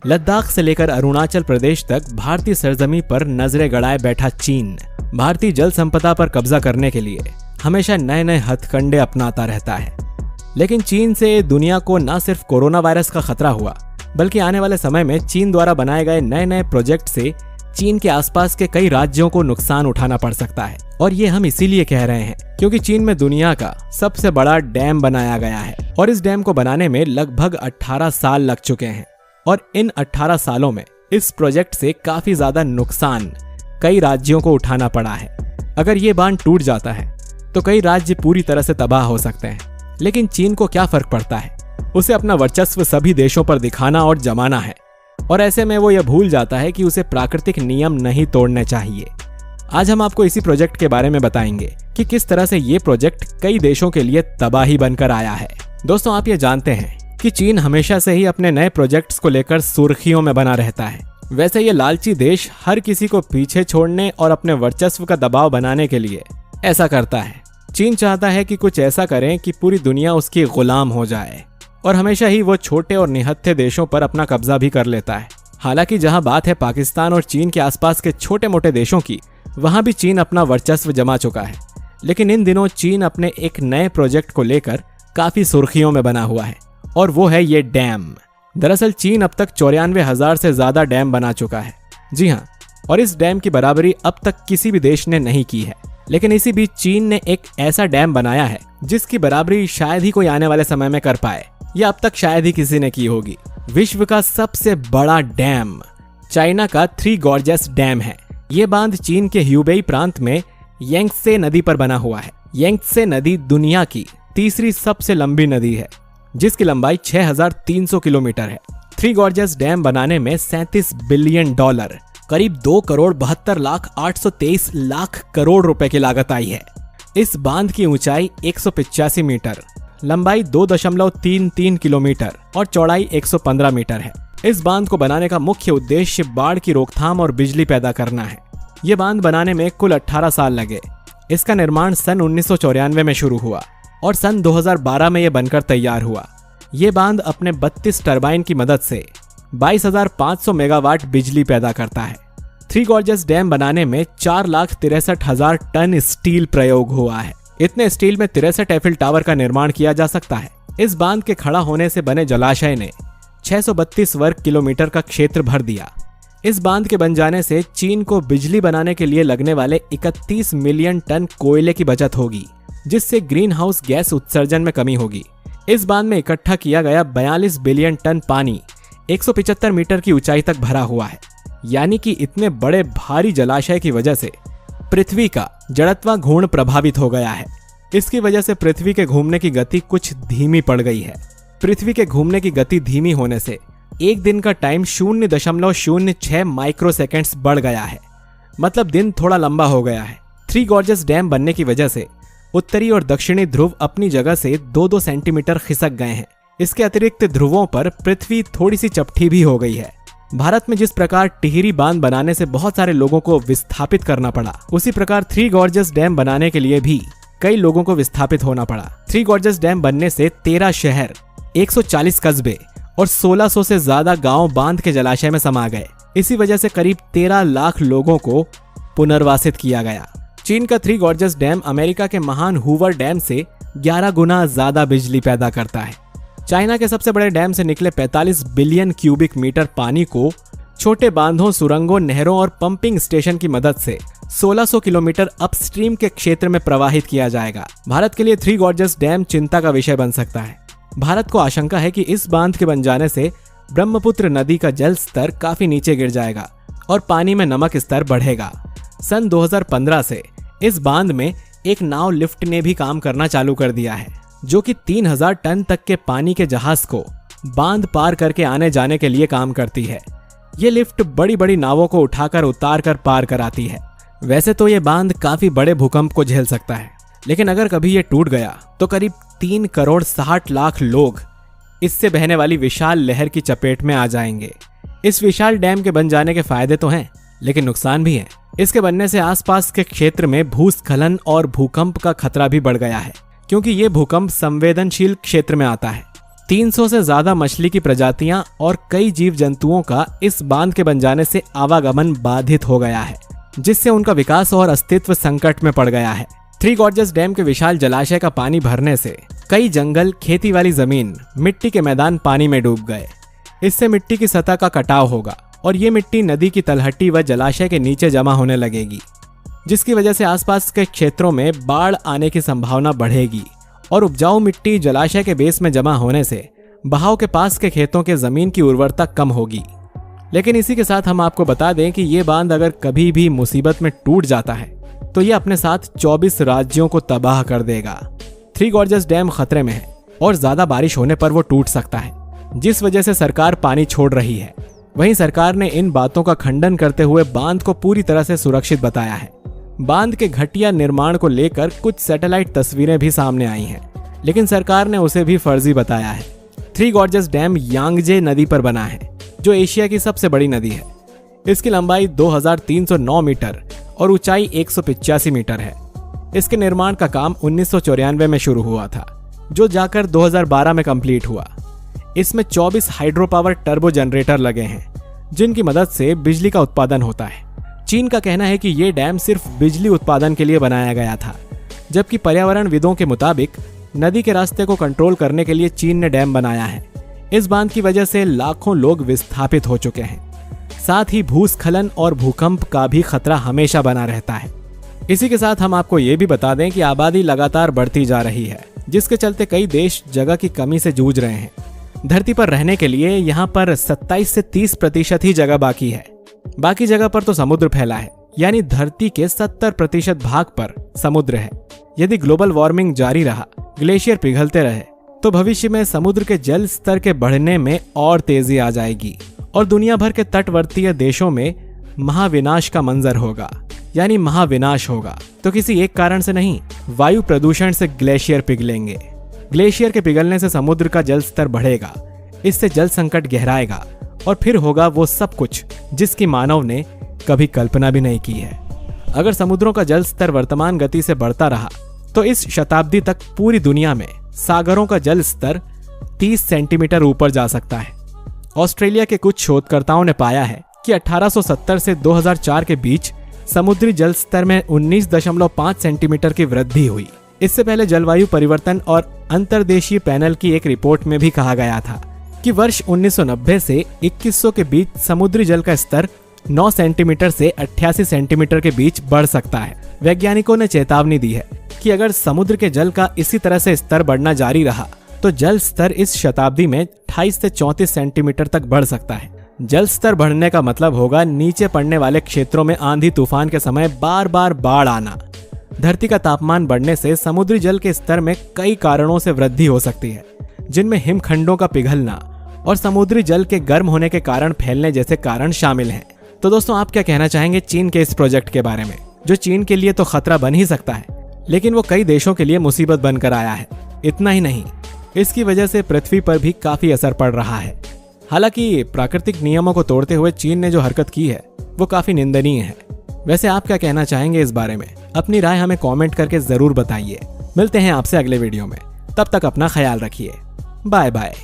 लद्दाख से लेकर अरुणाचल प्रदेश तक भारतीय सरजमी पर नजरें गड़ाए बैठा चीन भारतीय जल संपदा पर कब्जा करने के लिए हमेशा नए नए हथकंडे अपनाता रहता है। लेकिन चीन से दुनिया को न सिर्फ कोरोना वायरस का खतरा हुआ, बल्कि आने वाले समय में चीन द्वारा बनाए गए नए नए प्रोजेक्ट से चीन के आसपास के कई राज्यों को नुकसान उठाना पड़ सकता है। और ये हम इसीलिए कह रहे हैं क्योंकि चीन में दुनिया का सबसे बड़ा डैम बनाया गया है और इस डैम को बनाने में लगभग 18 साल लग चुके हैं। और इन 18 सालों में इस प्रोजेक्ट से काफी ज्यादा नुकसान कई राज्यों को उठाना पड़ा है। अगर ये बांध टूट जाता है तो कई राज्य पूरी तरह से तबाह हो सकते हैं। लेकिन चीन को क्या फर्क पड़ता है, उसे अपना वर्चस्व सभी देशों पर दिखाना और जमाना है। और ऐसे में वो यह भूल जाता है कि उसे प्राकृतिक नियम नहीं तोड़ने चाहिए। आज हम आपको इसी प्रोजेक्ट के बारे में बताएंगे कि किस तरह से ये प्रोजेक्ट कई देशों के लिए तबाही बनकर आया है। दोस्तों, आप ये जानते हैं कि चीन हमेशा से ही अपने नए प्रोजेक्ट्स को लेकर सुर्खियों में बना रहता है। वैसे ये लालची देश हर किसी को पीछे छोड़ने और अपने वर्चस्व का दबाव बनाने के लिए ऐसा करता है। चीन चाहता है कि कुछ ऐसा करें कि पूरी दुनिया उसकी गुलाम हो जाए और हमेशा ही वो छोटे और निहत्थे देशों पर अपना कब्जा भी कर लेता है। हालांकि जहां बात है पाकिस्तान और चीन के आसपास के छोटे मोटे देशों की, वहां भी चीन अपना वर्चस्व जमा चुका है। लेकिन इन दिनों चीन अपने एक नए प्रोजेक्ट को लेकर काफी सुर्खियों में बना हुआ है और वो है ये डैम। दरअसल चीन अब तक 94,000 से ज्यादा डैम बना चुका है। जी हाँ, और इस डैम की बराबरी अब तक किसी भी देश ने नहीं की है। लेकिन इसी बीच चीन ने एक ऐसा डैम बनाया है जिसकी बराबरी शायद ही कोई आने वाले समय में कर पाए, या अब तक शायद ही किसी ने की होगी। विश्व का सबसे बड़ा डैम चाइना का थ्री गॉर्जेस डैम है। ये बांध चीन के ह्यूबेई प्रांत में यांगत्से नदी पर बना हुआ है। यांगत्से नदी दुनिया की तीसरी सबसे लंबी नदी है, जिसकी लंबाई 6,300 किलोमीटर है। थ्री गॉर्जेस डैम बनाने में $37 बिलियन, करीब 2,72,823,00,000 करोड़ रुपए की लागत आई है। इस बांध की ऊंचाई 185 मीटर, लंबाई 2.33 किलोमीटर और चौड़ाई 115 मीटर है। इस बांध को बनाने का मुख्य उद्देश्य बाढ़ की रोकथाम और बिजली पैदा करना है। ये बांध बनाने में कुल 18 साल लगे। इसका निर्माण सन 1994 में शुरू हुआ और सन 2012 में यह बनकर तैयार हुआ। ये बांध अपने 32 टरबाइन की मदद से 22,500 मेगावाट बिजली पैदा करता है। थ्री गॉर्जेस डैम बनाने में 4,63,000 टन स्टील प्रयोग हुआ है। इतने स्टील में 63 एफिल टावर का निर्माण किया जा सकता है। इस बांध के खड़ा होने से बने जलाशय ने 632 वर्ग किलोमीटर का क्षेत्र भर दिया। इस बांध के बन जाने से चीन को बिजली बनाने के लिए लगने वाले 31 मिलियन टन कोयले की बचत होगी, जिससे ग्रीन हाउस गैस उत्सर्जन में कमी होगी। इस बांध में इकट्ठा किया गया 42 बिलियन टन पानी 175 मीटर की ऊंचाई तक भरा हुआ है। यानी कि इतने बड़े भारी जलाशय की वजह से पृथ्वी का जड़त्वा घूर्ण प्रभावित हो गया है। इसकी वजह से पृथ्वी के घूमने की गति कुछ धीमी पड़ गई है। पृथ्वी के घूमने की गति धीमी होने से एक दिन का टाइम 0.06 माइक्रोसेकंड्स बढ़ गया है। मतलब दिन थोड़ा लंबा हो गया है। थ्री गॉर्जेस डैम बनने की वजह से उत्तरी और दक्षिणी ध्रुव अपनी जगह से 2-2 सेंटीमीटर खिसक गए हैं। इसके अतिरिक्त ध्रुवों पर पृथ्वी थोड़ी सी चपटी भी हो गई है। भारत में जिस प्रकार टिहरी बांध बनाने से बहुत सारे लोगों को विस्थापित करना पड़ा, उसी प्रकार थ्री गॉर्जेस डैम बनाने के लिए भी कई लोगों को विस्थापित होना पड़ा। थ्री गॉर्जेस डैम बनने से 13 शहर, 140 कस्बे और 1600 से ज्यादा गांव बांध के जलाशय में समा गए। इसी वजह से करीब 13 लाख लोगों को पुनर्वासित किया गया। चीन का थ्री गॉर्जेस डैम अमेरिका के महान हूवर डैम से 11 गुना ज्यादा बिजली पैदा करता है। चाइना के सबसे बड़े डैम से निकले 45 बिलियन क्यूबिक मीटर पानी को छोटे बांधों, सुरंगों, नहरों और पंपिंग स्टेशन की मदद से 1600 किलोमीटर अपस्ट्रीम के क्षेत्र में प्रवाहित किया जाएगा। भारत के लिए थ्री गॉर्जेस डैम चिंता का विषय बन सकता है। भारत को आशंका है कि इस बांध के बन जाने से ब्रह्मपुत्र नदी का जल स्तर काफी नीचे गिर जाएगा और पानी में नमक स्तर बढ़ेगा। सन 2015 से इस बांध में एक नाव लिफ्ट ने भी काम करना चालू कर दिया है, जो कि 3000 टन तक के पानी के जहाज को बांध पार करके आने जाने के लिए काम करती है। ये लिफ्ट बड़ी बड़ी नावों को उठाकर उतार कर पार कराती है। वैसे तो ये बांध काफी बड़े भूकंप को झेल सकता है, लेकिन अगर कभी ये टूट गया तो करीब 3,60,00,000 लोग इससे बहने वाली विशाल लहर की चपेट में आ जाएंगे। इस विशाल डैम के बन जाने के फायदे तो हैं, लेकिन नुकसान भी है। इसके बनने से आसपास के क्षेत्र में भूस्खलन और भूकंप का खतरा भी बढ़ गया है, क्योंकि ये भूकंप संवेदनशील क्षेत्र में आता है। 300 से ज्यादा मछली की प्रजातियां और कई जीव जंतुओं का इस बांध के बन जाने से आवागमन बाधित हो गया है, जिससे उनका विकास और अस्तित्व संकट में पड़ गया है। थ्री गॉर्जेस डैम के विशाल जलाशय का पानी भरने से कई जंगल, खेती वाली जमीन, मिट्टी के मैदान पानी में डूब गए। इससे मिट्टी की सतह का कटाव होगा और ये मिट्टी नदी की तलहटी व जलाशय के नीचे जमा होने लगेगी, जिसकी वजह से आसपास के क्षेत्रों में बाढ़ आने की संभावना बढ़ेगी और उपजाऊ मिट्टी जलाशय के बेस में जमा होने से बहाव के पास के खेतों के जमीन की उर्वरता कम होगी। लेकिन इसी के साथ हम आपको बता दें कि ये बांध अगर कभी भी मुसीबत में टूट जाता है तो ये अपने साथ 24 राज्यों को तबाह कर देगा। थ्री गॉर्जेस डैम खतरे में है और ज्यादा बारिश होने पर वो टूट सकता है, जिस वजह से सरकार पानी छोड़ रही है। वहीं सरकार ने इन बातों का खंडन करते हुए बांध को पूरी तरह से सुरक्षित बताया है। बांध के घटिया निर्माण को लेकर कुछ सैटेलाइट तस्वीरें भी सामने आई हैं, लेकिन सरकार ने उसे भी फर्जी बताया है। थ्री गॉर्जेस डैम यांगजे नदी पर बना है, जो एशिया की सबसे बड़ी नदी है। इसकी लंबाई 2309 मीटर और ऊंचाई 185 मीटर है। इसके निर्माण का काम 1994 में शुरू हुआ था, जो जाकर 2012 में कंप्लीट हुआ। इसमें 24 हाइड्रो पावर टर्बो जनरेटर लगे हैं, जिनकी मदद से बिजली का उत्पादन होता है। चीन का कहना है कि ये डैम सिर्फ बिजली उत्पादन के लिए बनाया गया था, जबकि पर्यावरणविदों के मुताबिक नदी के रास्ते को कंट्रोल करने के लिए चीन ने डैम बनाया है। इस बांध की वजह से लाखों लोग विस्थापित हो चुके हैं। साथ ही भूस्खलन और भूकंप का भी खतरा हमेशा बना रहता है। इसी के साथ हम आपको ये भी बता दें कि आबादी लगातार बढ़ती जा रही है, जिसके चलते कई देश जगह की कमी से जूझ रहे हैं। धरती पर रहने के लिए यहाँ पर 27 से 30% ही जगह बाकी है। बाकी जगह पर तो समुद्र फैला है, यानी धरती के 70% भाग पर समुद्र है। यदि ग्लोबल वार्मिंग जारी रहा, ग्लेशियर पिघलते रहे, तो भविष्य में समुद्र के जल स्तर के बढ़ने में और तेजी आ जाएगी और दुनिया भर के तटवर्तीय देशों में महाविनाश का मंजर होगा, यानी महाविनाश होगा। तो किसी एक कारण से नहीं, वायु प्रदूषण से ग्लेशियर पिघलेंगे। ग्लेशियर के पिघलने से समुद्र का जल स्तर बढ़ेगा, इससे जल संकट गहराएगा और फिर होगा वो सब कुछ जिसकी मानव ने कभी कल्पना भी नहीं की है। अगर समुद्रों का जल स्तर वर्तमान गति से बढ़ता रहा तो इस शताब्दी तक पूरी दुनिया में सागरों का जल स्तर 30 सेंटीमीटर ऊपर जा सकता है। ऑस्ट्रेलिया के कुछ शोधकर्ताओं ने पाया है कि 1870 से 2004 के बीच समुद्री जल स्तर में 19.5 सेंटीमीटर की वृद्धि हुई। इससे पहले जलवायु परिवर्तन और अंतर्देशीय पैनल की एक रिपोर्ट में भी कहा गया था कि वर्ष 1990 से 2100 के बीच समुद्री जल का स्तर 9 सेंटीमीटर से 88 सेंटीमीटर के बीच बढ़ सकता है। वैज्ञानिकों ने चेतावनी दी है कि अगर समुद्र के जल का इसी तरह से स्तर बढ़ना जारी रहा तो जल स्तर इस शताब्दी में 28 से 34 सेंटीमीटर तक बढ़ सकता है। जल स्तर बढ़ने का मतलब होगा नीचे पड़ने वाले क्षेत्रों में आंधी तूफान के समय बार बार बाढ़ आना। धरती का तापमान बढ़ने से समुद्री जल के स्तर में कई कारणों से वृद्धि हो सकती है, जिनमें हिमखंडों का पिघलना और समुद्री जल के गर्म होने के कारण फैलने जैसे कारण शामिल हैं। तो दोस्तों, आप क्या कहना चाहेंगे चीन के इस प्रोजेक्ट के बारे में, जो चीन के लिए तो खतरा बन ही सकता है, लेकिन वो कई देशों के लिए मुसीबत बनकर आया है। इतना ही नहीं, इसकी वजह से पृथ्वी पर भी काफी असर पड़ रहा है। हालांकि प्राकृतिक नियमों को तोड़ते हुए चीन ने जो हरकत की है वो काफी निंदनीय है। वैसे आप क्या कहना चाहेंगे इस बारे में? अपनी राय हमें कमेंट करके जरूर बताइए। मिलते हैं आपसे अगले वीडियो में, तब तक अपना ख्याल रखिए। Bye bye.